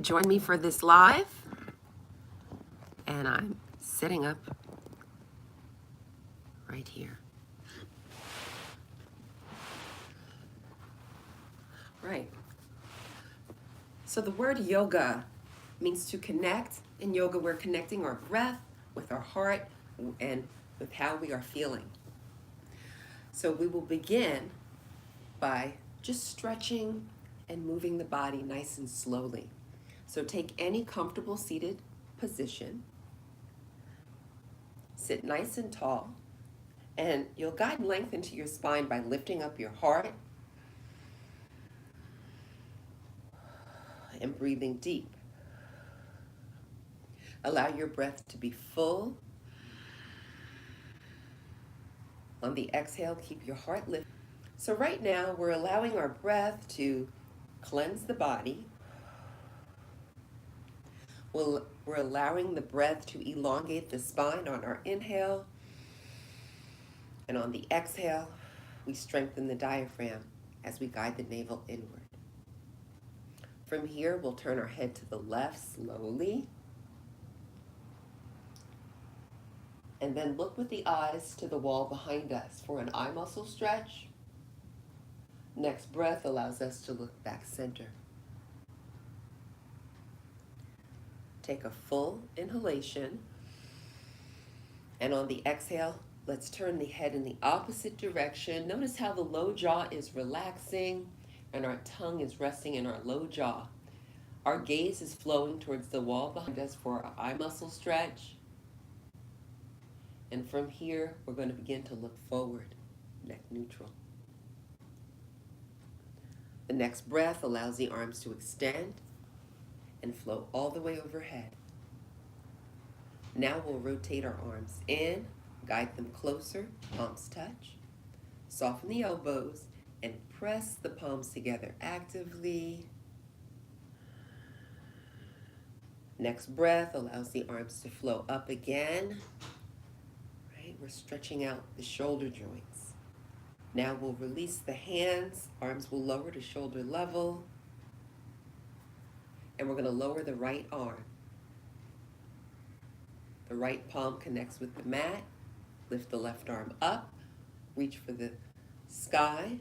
Join me for this live, and I'm sitting up right here. Right. So the word yoga means to connect. In yoga, we're connecting our breath with our heart and with how we are feeling. So we will begin by just stretching and moving the body nice and slowly. So take any comfortable seated position. Sit nice and tall, and you'll guide length into your spine by lifting up your heart and breathing deep. Allow your breath to be full. On the exhale, keep your heart lifted. So right now, we're allowing our breath to cleanse the body. We're allowing the breath to elongate the spine on our inhale. And on the exhale, we strengthen the diaphragm as we guide the navel inward. From here, we'll turn our head to the left slowly. And then look with the eyes to the wall behind us for an eye muscle stretch. Next breath allows us to look back center. Take a full inhalation. And on the exhale, let's turn the head in the opposite direction. Notice how the low jaw is relaxing and our tongue is resting in our low jaw. Our gaze is flowing towards the wall behind us for our eye muscle stretch. And from here, we're going to begin to look forward, neck neutral. The next breath allows the arms to extend and flow all the way overhead. Now we'll rotate our arms in, guide them closer, palms touch. Soften the elbows and press the palms together actively. Next breath allows the arms to flow up again. Right? We're stretching out the shoulder joints. Now we'll release the hands. Arms will lower to shoulder level. And we're going to lower the right arm. The right palm connects with the mat. Lift the left arm up. Reach for the sky.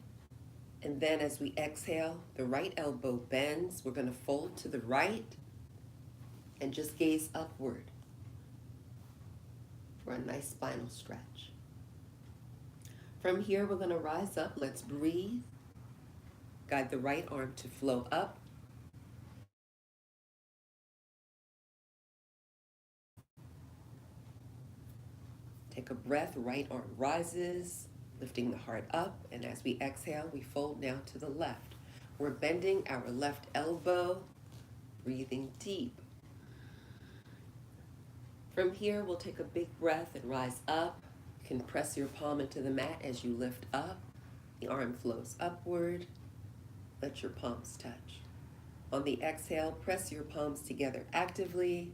And then as we exhale, the right elbow bends. We're going to fold to the right and just gaze upward for a nice spinal stretch. From here, we're going to rise up. Let's breathe. Guide the right arm to flow up. Take a breath, right arm rises, lifting the heart up. And as we exhale, we fold now to the left. We're bending our left elbow, breathing deep. From here, we'll take a big breath and rise up. You can press your palm into the mat as you lift up. The arm flows upward. Let your palms touch. On the exhale, press your palms together actively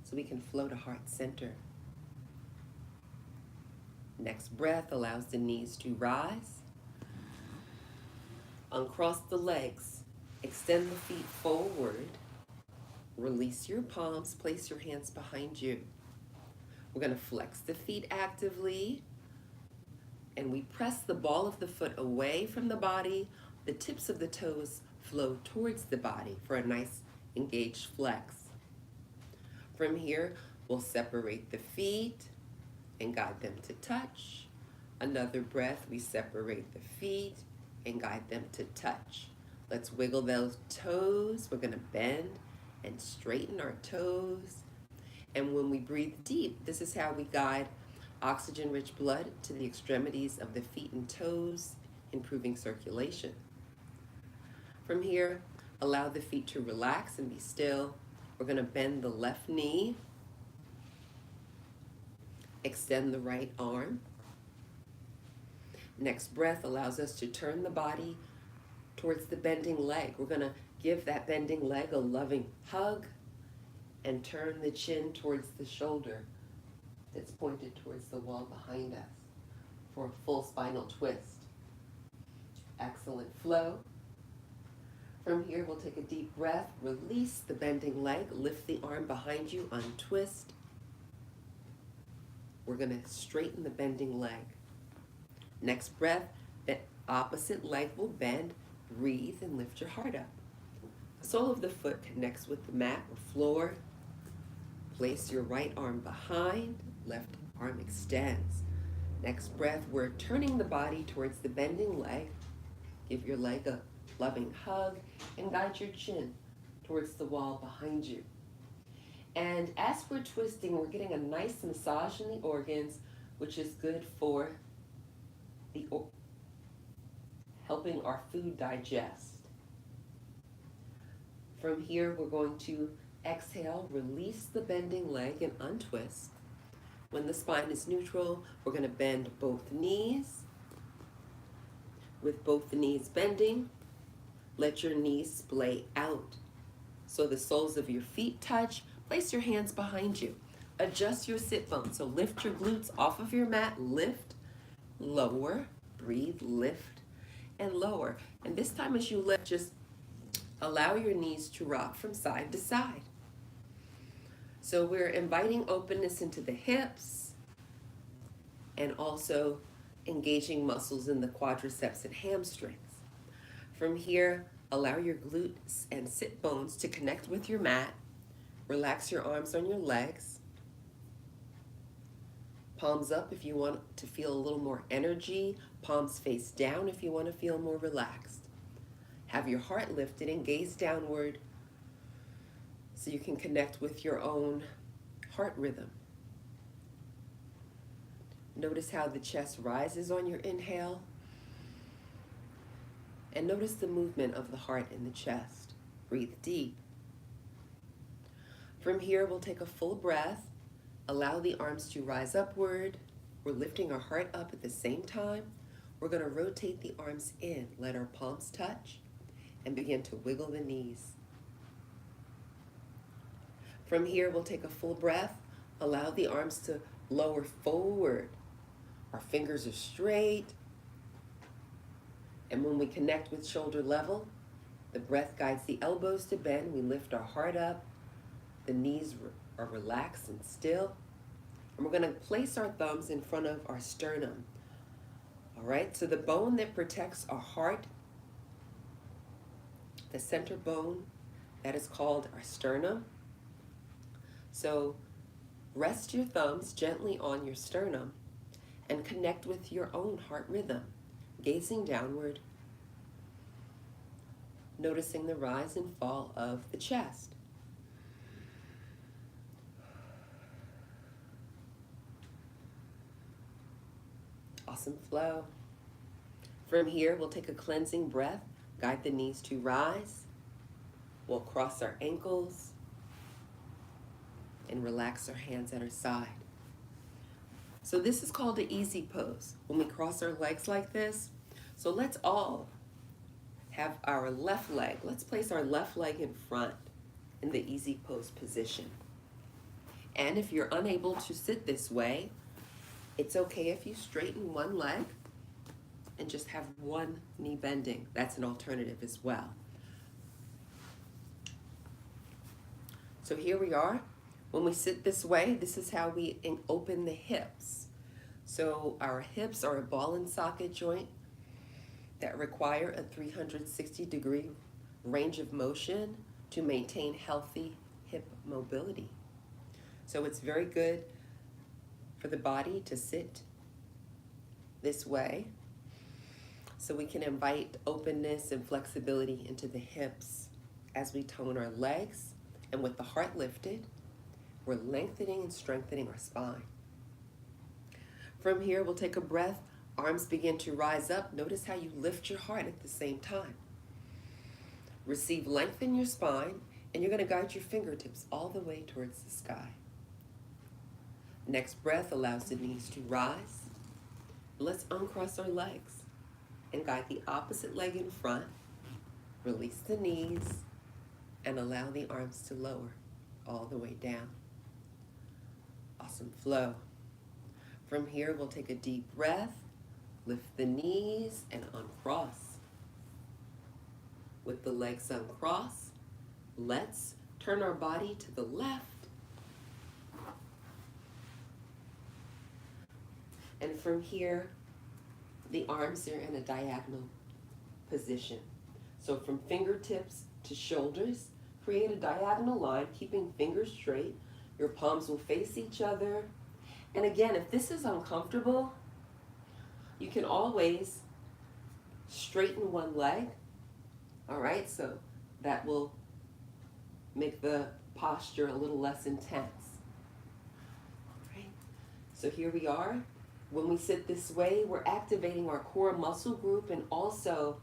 so we can flow to heart center. Next breath allows the knees to rise. Uncross the legs. Extend the feet forward. Release your palms. Place your hands behind you. We're going to flex the feet actively. And we press the ball of the foot away from the body. The tips of the toes flow towards the body for a nice engaged flex. From here, we'll separate the feet and guide them to touch. Another breath, we separate the feet and guide them to touch. Let's wiggle those toes. We're going to bend and straighten our toes. And when we breathe deep, this is how we guide oxygen-rich blood to the extremities of the feet and toes, improving circulation. From here, allow the feet to relax and be still. We're going to bend the left knee. Extend the right arm. Next breath allows us to turn the body towards the bending leg. We're going to give that bending leg a loving hug and turn the chin towards the shoulder that's pointed towards the wall behind us for a full spinal twist. Excellent flow. From here, we'll take a deep breath, release the bending leg, lift the arm behind you, untwist. We're going to straighten the bending leg. Next breath, the opposite leg will bend. Breathe and lift your heart up. The sole of the foot connects with the mat or floor. Place your right arm behind, left arm extends. Next breath, we're turning the body towards the bending leg. Give your leg a loving hug and guide your chin towards the wall behind you. And as we're twisting, we're getting a nice massage in the organs, which is good for helping our food digest. From here, we're going to exhale, release the bending leg and untwist. When the spine is neutral, we're going to bend both knees. With both the knees bending, let your knees splay out. So the soles of your feet touch. Place your hands behind you. Adjust your sit bones. So lift your glutes off of your mat. Lift, lower, breathe, lift, and lower. And this time as you lift, just allow your knees to rock from side to side. So we're inviting openness into the hips and also engaging muscles in the quadriceps and hamstrings. From here, allow your glutes and sit bones to connect with your mat. Relax your arms on your legs. Palms up if you want to feel a little more energy. Palms face down if you want to feel more relaxed. Have your heart lifted and gaze downward so you can connect with your own heart rhythm. Notice how the chest rises on your inhale. And notice the movement of the heart in the chest. Breathe deep. From here, we'll take a full breath. Allow the arms to rise upward. We're lifting our heart up at the same time. We're going to rotate the arms in. Let our palms touch and begin to wiggle the knees. From here, we'll take a full breath. Allow the arms to lower forward. Our fingers are straight. And when we connect with shoulder level, the breath guides the elbows to bend. We lift our heart up. The knees are relaxed and still. And we're going to place our thumbs in front of our sternum. All right, so the bone that protects our heart, the center bone, that is called our sternum. So rest your thumbs gently on your sternum and connect with your own heart rhythm, gazing downward, noticing the rise and fall of the chest. Awesome flow. From here, we'll take a cleansing breath, guide the knees to rise. We'll cross our ankles and relax our hands at our side. So this is called an easy pose, when we cross our legs like this. So let's all have our left leg. Let's place our left leg in front in the easy pose position. And if you're unable to sit this way, it's okay if you straighten one leg and just have one knee bending. That's an alternative as well. So here we are. When we sit this way, this is how we open the hips. So our hips are a ball and socket joint that require a 360-degree range of motion to maintain healthy hip mobility. So it's very good for the body to sit this way so we can invite openness and flexibility into the hips as we tone our legs. And with the heart lifted, we're lengthening and strengthening our spine. From here, we'll take a breath. Arms begin to rise up. Notice how you lift your heart at the same time. Receive length in your spine, and you're going to guide your fingertips all the way towards the sky. Next breath allows the knees to rise. Let's uncross our legs and guide the opposite leg in front. Release the knees and allow the arms to lower all the way down. Awesome flow. From here, we'll take a deep breath, lift the knees and uncross. with the legs uncrossed. Let's turn our body to the left. And from here, the arms are in a diagonal position. So from fingertips to shoulders, create a diagonal line, keeping fingers straight. Your palms will face each other. And again, if this is uncomfortable, you can always straighten one leg. All right, so that will make the posture a little less intense. All right, so here we are. When we sit this way, we're activating our core muscle group, and also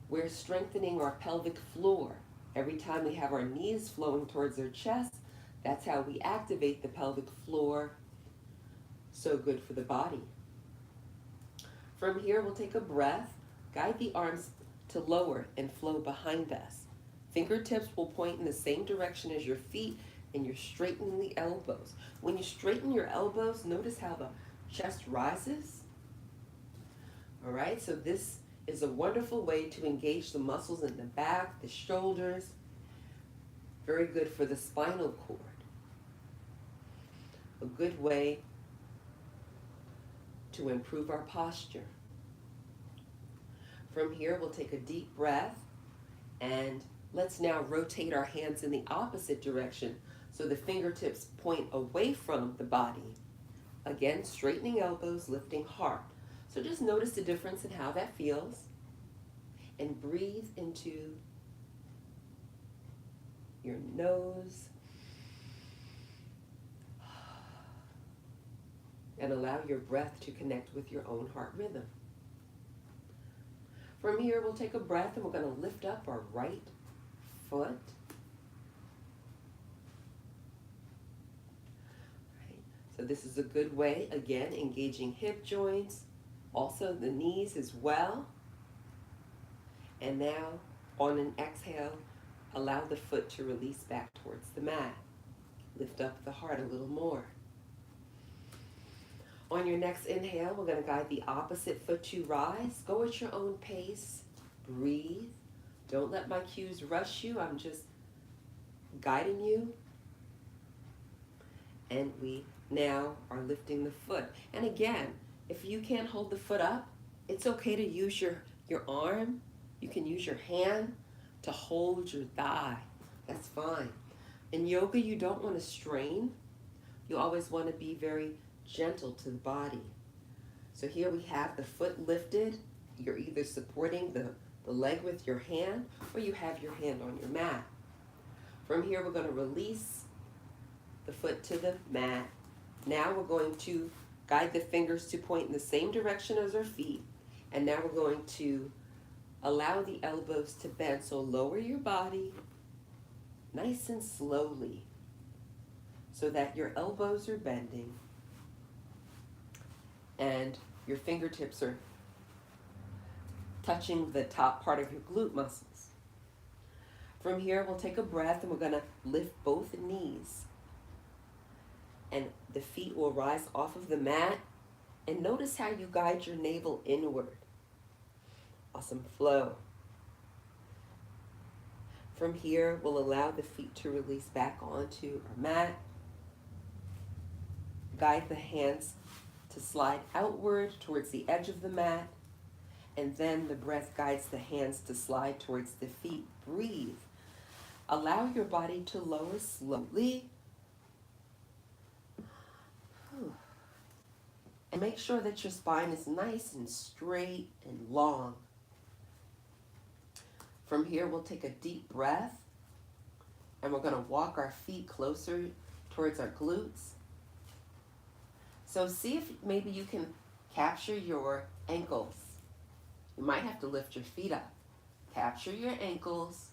we're strengthening our pelvic floor. Every time we have our knees flowing towards our chest, that's how we activate the pelvic floor. So good for the body. From here, we'll take a breath, guide the arms to lower and flow behind us. Fingertips will point in the same direction as your feet, and you're straightening the elbows. When you straighten your elbows, notice how the chest rises. All right, so this is a wonderful way to engage the muscles in the back, the shoulders. Very good for the spinal cord. A good way to improve our posture. From here, we'll take a deep breath, and let's now rotate our hands in the opposite direction so the fingertips point away from the body. Again, straightening elbows, lifting heart. So just notice the difference in how that feels, and breathe into your nose and allow your breath to connect with your own heart rhythm. From here, we'll take a breath, and we're going to lift up our right foot. So this is a good way, again, engaging hip joints, also the knees as well. And now, on an exhale, allow the foot to release back towards the mat. Lift up the heart a little more. On your next inhale, we're going to guide the opposite foot to rise. Go at your own pace. Breathe. Don't let my cues rush you. I'm just guiding you. And we now are lifting the foot. And again, if you can't hold the foot up, it's okay to use your arm. You can use your hand to hold your thigh. That's fine. In yoga, you don't want to strain. You always want to be very gentle to the body. So here we have the foot lifted. You're either supporting the leg with your hand, or you have your hand on your mat. From here, we're going to release the foot to the mat. Now we're going to guide the fingers to point in the same direction as our feet. And now we're going to allow the elbows to bend. So lower your body nice and slowly so that your elbows are bending and your fingertips are touching the top part of your glute muscles. From here, we'll take a breath, and we're going to lift both knees. And the feet will rise off of the mat. And notice how you guide your navel inward. Awesome flow. From here, we'll allow the feet to release back onto our mat. Guide the hands to slide outward towards the edge of the mat. And then the breath guides the hands to slide towards the feet. Breathe. Allow your body to lower slowly. And make sure that your spine is nice and straight and long. From here, we'll take a deep breath, and we're going to walk our feet closer towards our glutes. So see if maybe you can capture your ankles. You might have to lift your feet up. Capture your ankles,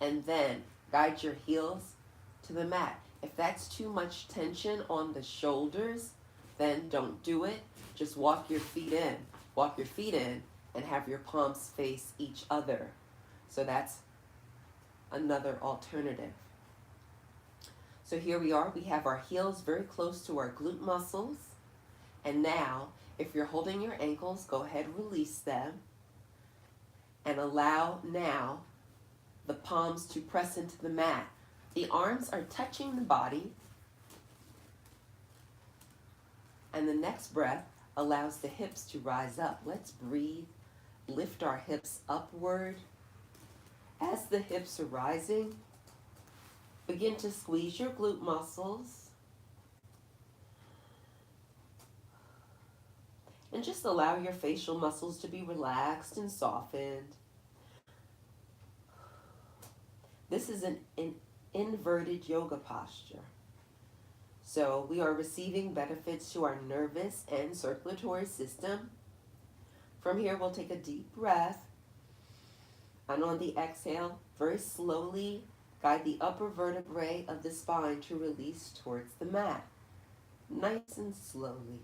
and then guide your heels to the mat. If that's too much tension on the shoulders, then don't do it. Just walk your feet in. Walk your feet in and have your palms face each other. So that's another alternative. So here we are. We have our heels very close to our glute muscles. And now, if you're holding your ankles, go ahead and release them. and allow now the palms to press into the mat. The arms are touching the body, and the next breath allows the hips to rise up. Let's breathe. Lift our hips upward. As the hips are rising, begin to squeeze your glute muscles. And just allow your facial muscles to be relaxed and softened. This is an inverted yoga posture. So we are receiving benefits to our nervous and circulatory system. From here, we'll take a deep breath. And on the exhale, very slowly guide the upper vertebrae of the spine to release towards the mat. Nice and slowly.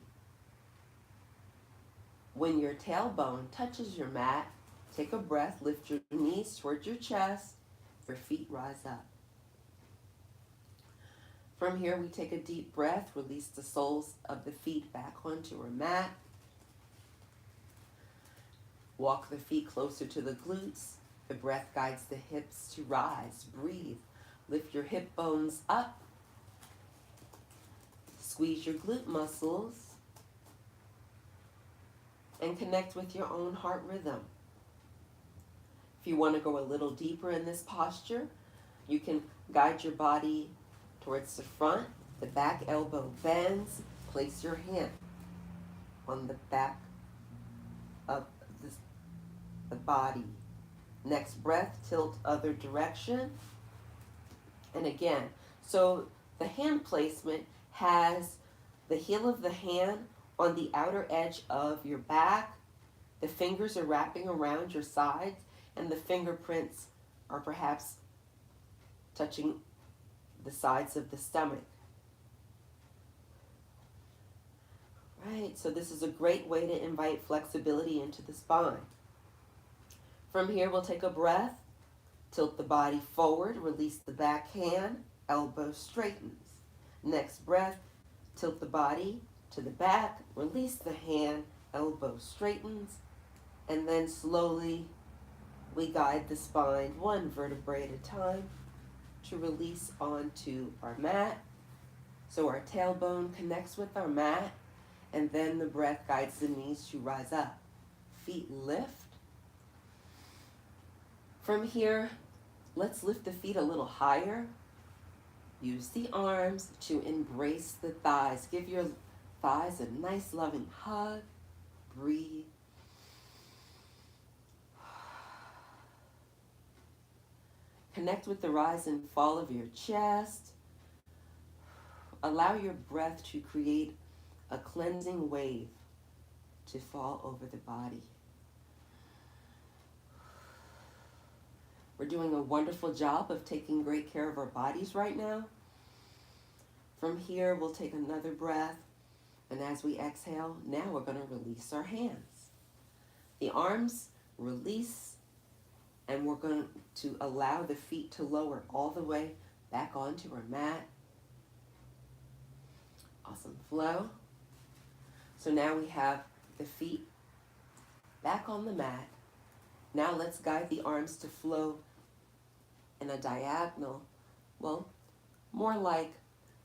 When your tailbone touches your mat, take a breath, lift your knees towards your chest, your feet rise up. From here, we take a deep breath, release the soles of the feet back onto our mat. Walk the feet closer to the glutes. The breath guides the hips to rise. Breathe. Lift your hip bones up. Squeeze your glute muscles. And connect with your own heart rhythm. If you want to go a little deeper in this posture, you can guide your body towards the front. The back elbow bends. Place your hand on the back of the body. Next breath, tilt other direction. And again, so the hand placement has the heel of the hand on the outer edge of your back. The fingers are wrapping around your sides, and the fingerprints are perhaps touching the sides of the stomach. Right, so this is a great way to invite flexibility into the spine. From here, we'll take a breath, tilt the body forward, release the back hand, elbow straightens. Next breath, tilt the body to the back, release the hand, elbow straightens, and then slowly we guide the spine one vertebrae at a time to release onto our mat. So our tailbone connects with our mat, and then the breath guides the knees to rise up. Feet lift. From here, let's lift the feet a little higher. Use the arms to embrace the thighs. Give your thighs a nice loving hug. Breathe. Connect with the rise and fall of your chest. Allow your breath to create a cleansing wave to fall over the body. We're doing a wonderful job of taking great care of our bodies right now. From here, we'll take another breath. And as we exhale, now we're going to release our hands. The arms release, and we're going to allow the feet to lower all the way back onto our mat. Awesome flow. So now we have the feet back on the mat. Now let's guide the arms to flow in a diagonal, well, more like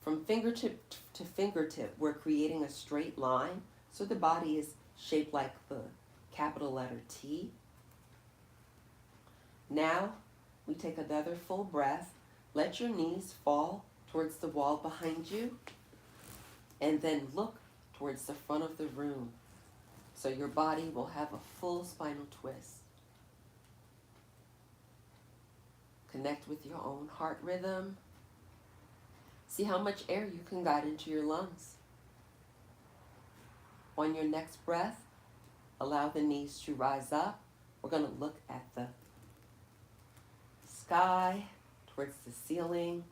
from fingertip to fingertip, we're creating a straight line. So the body is shaped like the capital letter T. Now we take another full breath. Let your knees fall towards the wall behind you, and then look towards the front of the room. So your body will have a full spinal twist. Connect with your own heart rhythm. See how much air you can guide into your lungs. On your next breath, allow the knees to rise up. We're going to look at the sky, towards the ceiling,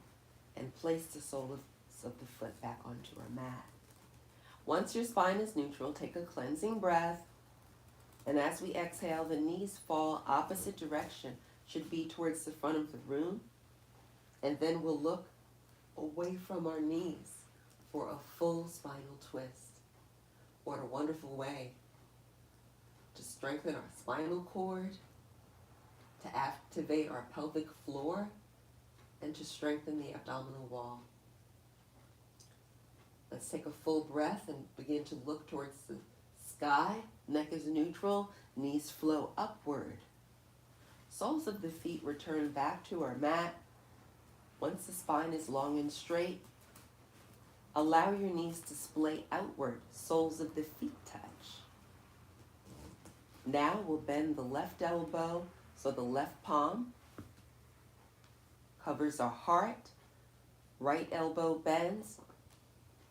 and place the soles of the foot back onto our mat. Once your spine is neutral, take a cleansing breath. And as we exhale, the knees fall opposite direction. Should be towards the front of the room. And then we'll look away from our knees for a full spinal twist. What a wonderful way to strengthen our spinal cord to activate our pelvic floor and to strengthen the abdominal wall. Let's take a full breath and begin to look towards the sky. Neck is neutral, knees flow upward. Soles of the feet return back to our mat. Once the spine is long and straight, allow your knees to splay outward, soles of the feet touch. Now we'll bend the left elbow so the left palm covers our heart. Right elbow bends.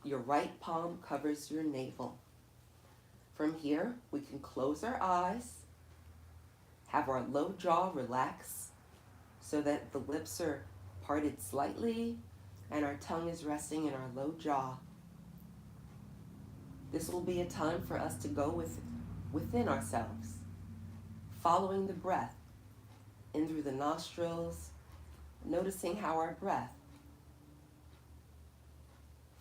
Your right palm covers your navel. From here, we can close our eyes, have our low jaw relax so that the lips are parted slightly and our tongue is resting in our low jaw. This will be a time for us to go within ourselves, following the breath in through the nostrils, noticing how our breath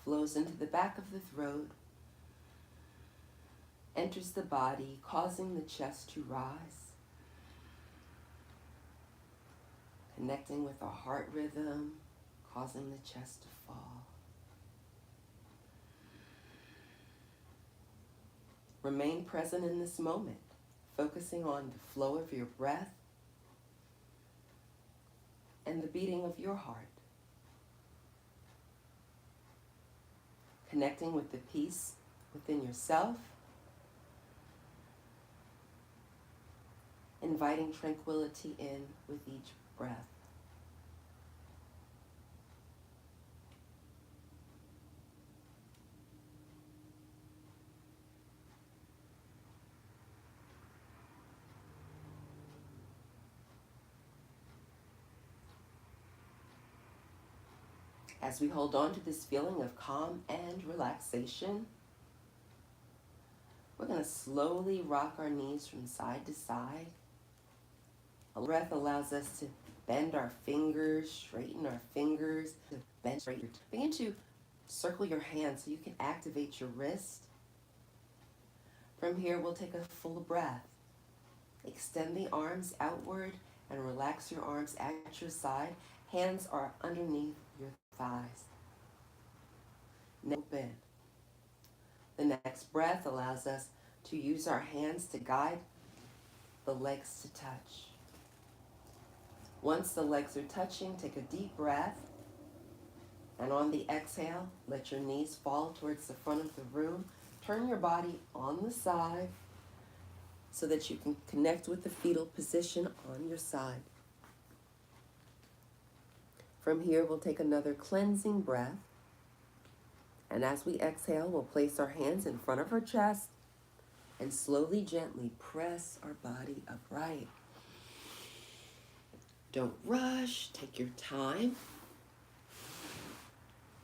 flows into the back of the throat, enters the body, causing the chest to rise, connecting with our heart rhythm, causing the chest to fall. Remain present in this moment, focusing on the flow of your breath and the beating of your heart. Connecting with the peace within yourself, inviting tranquility in with each breath. As we hold on to this feeling of calm and relaxation, we're going to slowly rock our knees from side to side. A breath allows us to bend our fingers, straighten our fingers, bend straight. Begin to circle your hands so you can activate your wrist. From here, we'll take a full breath. Extend the arms outward and relax your arms at your side. Hands are underneath your thighs. Neck open. The next breath allows us to use our hands to guide the legs to touch. Once the legs are touching, take a deep breath. And on the exhale, let your knees fall towards the front of the room. Turn your body on the side so that you can connect with the fetal position on your side. From here, we'll take another cleansing breath. And as we exhale, we'll place our hands in front of our chest and slowly, gently press our body upright. Don't rush, take your time.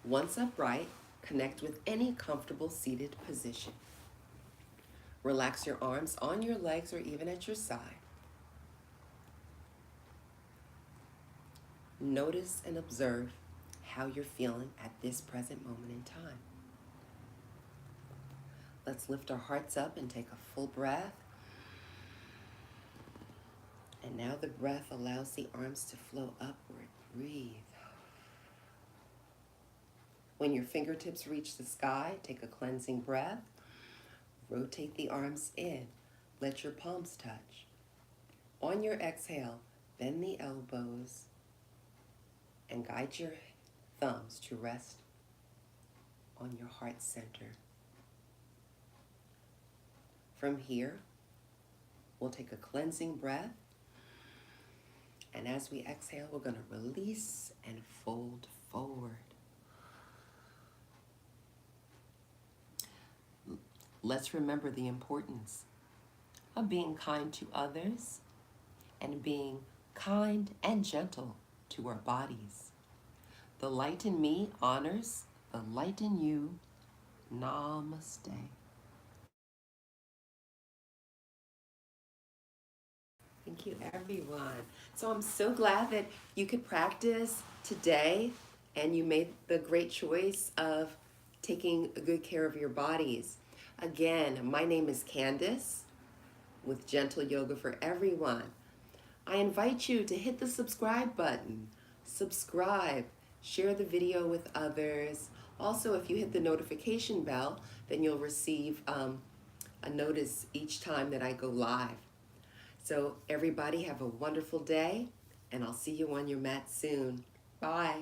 Once upright, connect with any comfortable seated position. Relax your arms on your legs or even at your side. Notice and observe how you're feeling at this present moment in time. Let's lift our hearts up and take a full breath. And now the breath allows the arms to flow upward. Breathe. When your fingertips reach the sky, take a cleansing breath. Rotate the arms in. Let your palms touch. On your exhale, bend the elbows and guide your thumbs to rest on your heart center. From here, we'll take a cleansing breath. And as we exhale, we're going to release and fold forward. Let's remember the importance of being kind to others and being kind and gentle to our bodies. The light in me honors the light in you. Namaste. Thank you, everyone. So I'm so glad that you could practice today and you made the great choice of taking good care of your bodies. Again, my name is Candace with Gentle Yoga for Everyone. I invite you to hit the subscribe button. Subscribe, share the video with others. Also, if you hit the notification bell, then you'll receive a notice each time that I go live. So everybody have a wonderful day, and I'll see you on your mat soon. Bye.